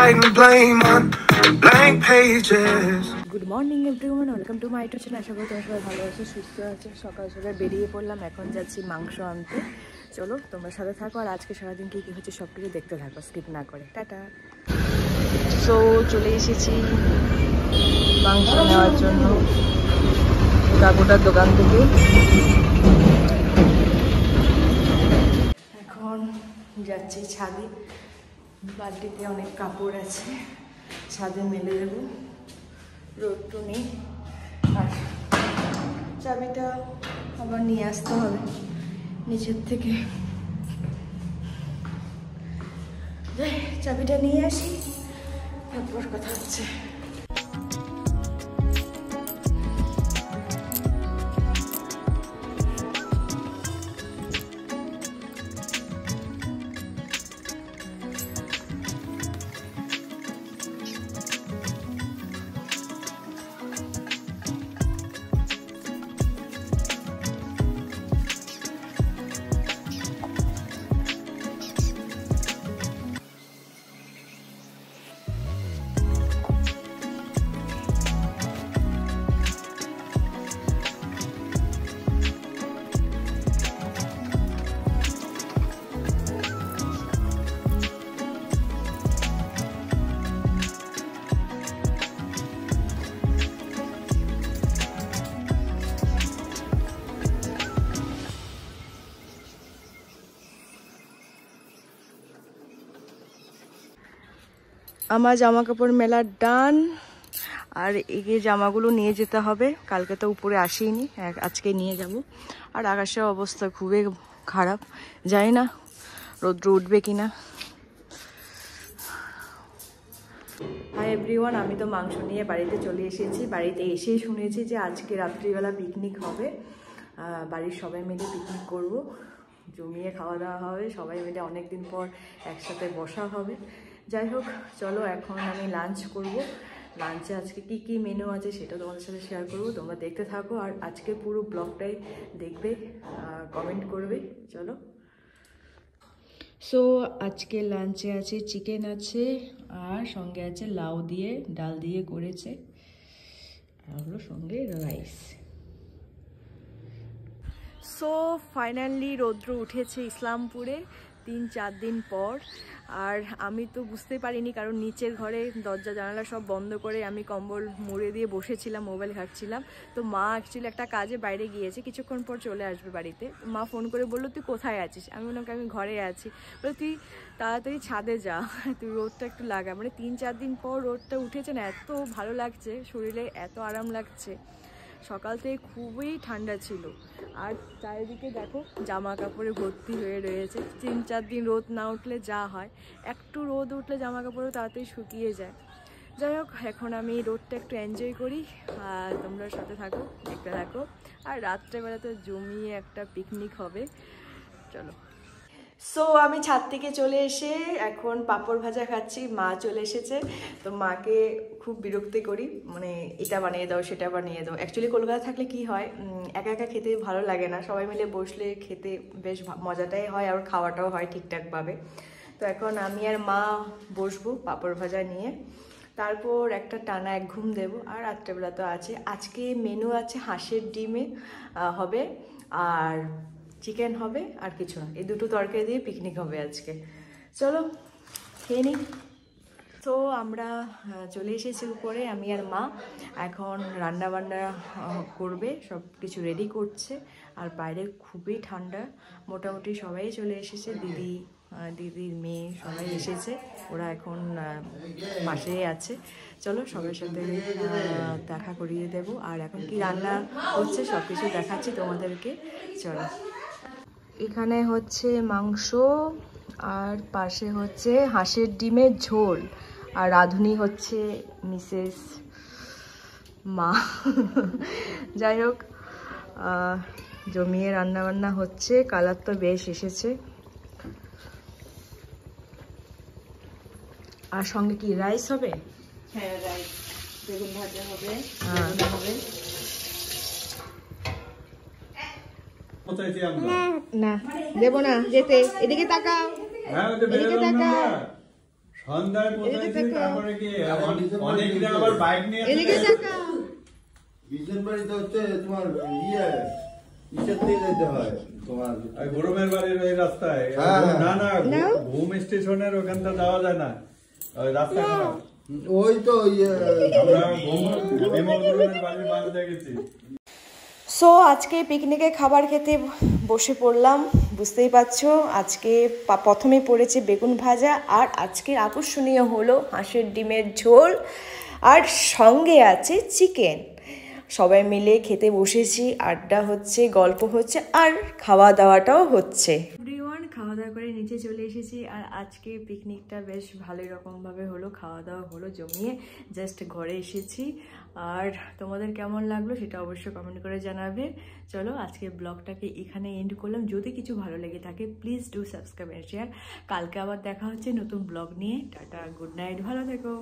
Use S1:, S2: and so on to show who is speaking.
S1: writing blame on blank pages.
S2: Good morning everyone, welcome to my YouTube channel. আশা করি তোমরা সবাই ভালো আছো, সুস্থ আছো। সকাল সকাল বেরিয়ে পড়লাম, এখন যাচ্ছি মাংস আনতে। চলো তোমরা সাথে থাকো, আর আজকে সারাদিন কী কী হচ্ছে সব কিছু দেখতে থাকো, স্কিপ না করে। টাটা। সো চলে এসেছি মাংস নেওয়ার জন্য কাকুটার দোকান থেকে। এখন যাচ্ছি ছাদে, বালতিতে অনেক কাপড় আছে, ছাদে মেলে দেবো, রোদটু নেই। আর চাবিটা আবার নিয়ে আসতে হবে নিচের থেকে। চাবিটা নিয়ে আসি, তারপর কথা হচ্ছে। আমার জামা কাপড় মেলার ডান, আর এই জামাগুলো নিয়ে যেতে হবে। কালকে তো উপরে আসেইনি, আজকে নিয়ে যাব। আর আকাশের অবস্থা খুবই খারাপ, জানি না রৌদ্র উঠবে কিনা। হাই এভরিওয়ান, আমি তো মাংস নিয়ে বাড়িতে চলে এসেছি। বাড়িতে এসেই শুনেছি যে আজকে রাত্রিবেলা পিকনিক হবে, বাড়ির সবাই মিলে পিকনিক করব, জমিয়ে খাওয়া দাওয়া হবে, সবাই মিলে অনেকদিন পর একসাথে বসা হবে। যাই হোক, চলো এখন আমি লাঞ্চ করব। লাঞ্চে আজকে কি কি মেনু আছে সেটা তোমাদের সাথে শেয়ার করব, তোমরা দেখতে থাকো। আর আজকে পুরো ব্লগটাই দেখবে, কমেন্ট করবে। চলো। সো আজকে লাঞ্চে আছে চিকেন আছে, আর সঙ্গে আছে লাউ দিয়ে ডাল দিয়ে করেছে, আর হলো সঙ্গে রাইস। সো ফাইনালি রৌদ্র উঠেছে ইসলামপুরে 3-4 দিন পর। আর আমি তো বুঝতে পারিনি, কারণ নিচের ঘরে দরজা জানালা সব বন্ধ করে আমি কম্বল মুড়ে দিয়ে বসেছিলাম, মোবাইল ঘাঁটছিলাম। তো মা অ্যাকচুয়ালি একটা কাজে বাইরে গিয়েছে, কিছুক্ষণ পর চলে আসবে বাড়িতে। মা ফোন করে বললো তুই কোথায় আছিস? আমি বললাম আমি ঘরে আছি। বলে তুই তাড়াতাড়ি ছাদে যা, তুই রোদটা একটু লাগা। মানে 3-4 দিন পর রোদটা উঠেছে না, এত ভালো লাগছে, শরীরে এত আরাম লাগছে। সকাল থেকে খুবই ঠান্ডা ছিল, আর চারিদিকে দেখো জামা কাপড়ে ভর্তি হয়ে রয়েছে। 3-4 দিন রোদ না উঠলে যা হয়, একটু রোদ উঠলে জামা কাপড়ও তাড়াতাড়ি শুকিয়ে যায়। যাই হোক, এখন আমি রোদটা একটু এনজয় করি, আর তোমরা সাথে থাকো, দেখতে থাকো। আর রাত্রেবেলা তো জমিয়ে একটা পিকনিক হবে। চলো। সো আমি ছাদ থেকে চলে এসে এখন পাঁপড় ভাজা খাচ্ছি। মা চলে এসেছে, তো মাকে খুব বিরক্তি করি, মানে এটা বানিয়ে দাও সেটা বানিয়ে দাও। অ্যাকচুয়ালি কলকাতা থাকলে কি হয়, একা একা খেতে ভালো লাগে না, সবাই মিলে বসলে খেতে বেশ মজাটাই হয়, আর খাওয়াটাও হয় ঠিকঠাকভাবে। তো এখন আমি আর মা বসবো পাঁপড় ভাজা নিয়ে, তারপর একটা টানা এক ঘুম দেবো। আর রাত্রেবেলা তো আছে, আজকে মেনু আছে হাঁসের ডিমে হবে, আর চিকেন হবে, আর কিছু না। এই দুটো তরকারি দিয়ে পিকনিক হবে আজকে। চলো খেয়ে নিই। তো আমরা চলে এসেছি উপরে, আমি আর মা। এখন রান্না বান্না করবে, সব কিছু রেডি করছে। আর বাইরে খুবই ঠান্ডা, মোটামুটি সবাই চলে এসেছে, দিদির মেয়ে সবাই এসেছে, ওরা এখন পাশেই আছে। চলো সবার সাথে দেখা করিয়ে দেবো। আর এখন কি রান্না হচ্ছে সব কিছু দেখাচ্ছি তোমাদেরকে। চলো। এখানে হচ্ছে মাংস, আর পাশে হচ্ছে হাঁসের ডিমের ঝোল, আর রাঁধুনি হচ্ছে মিসেস মা। যাই হোক, জমিয়ে রান্না বান্না হচ্ছে, কালার তো বেশ এসেছে। আর সঙ্গে কি রাইস হবে? হ্যাঁ, রাইস, বেগুন ভাজা হবে, হবে। না দেবো না যেতে, এদিকে তাকাও, এদিকে তাকাও।
S3: সন্ধ্যায় পৌঁছাইছি, তারপরে কি অনেকদিন আবার বাইক নিয়ে
S4: ডিসেম্বরে তো হচ্ছে তোমার ইসের থেকে যেতে হয় তোমার
S3: গরমের বাড়ির ওই রাস্তায়। না ঘুম স্টেশনের ওখানটা যাওয়া যায় না, ওই রাস্তা খারাপ।
S4: ওই তো
S3: আমরা গরমের বাড়ির বাড়িতে গেছি।
S2: সো আজকে পিকনিকে খাবার খেতে বসে পড়লাম। বুঝতেই পারছো, আজকে প্রথমে পড়েছে বেগুন ভাজা, আর আজকের আকর্ষণীয় হলো হাঁসের ডিমের ঝোল, আর সঙ্গে আছে চিকেন। সবাই মিলে খেতে বসেছি, আড্ডা হচ্ছে, গল্প হচ্ছে, আর খাওয়া দাওয়াটাও হচ্ছে। এভরিওয়ান, খাওয়া দাওয়া করে নিচে চলে এসেছি, আর আজকে পিকনিকটা বেশ ভালোই রকমভাবে হলো, খাওয়া দাওয়া হলো জমিয়ে। জাস্ট ঘরে এসেছি। আর তোমাদের কেমন লাগলো সেটা অবশ্যই কমেন্ট করে জানাবে। চলো আজকে ব্লগটাকে এখানে এন্ড করলাম। যদি কিছু ভালো লেগে থাকে please do subscribe and share. কালকে আবার দেখা হচ্ছে নতুন ব্লগ নিয়ে। টাটা, গুড নাইট, ভালো থেকো।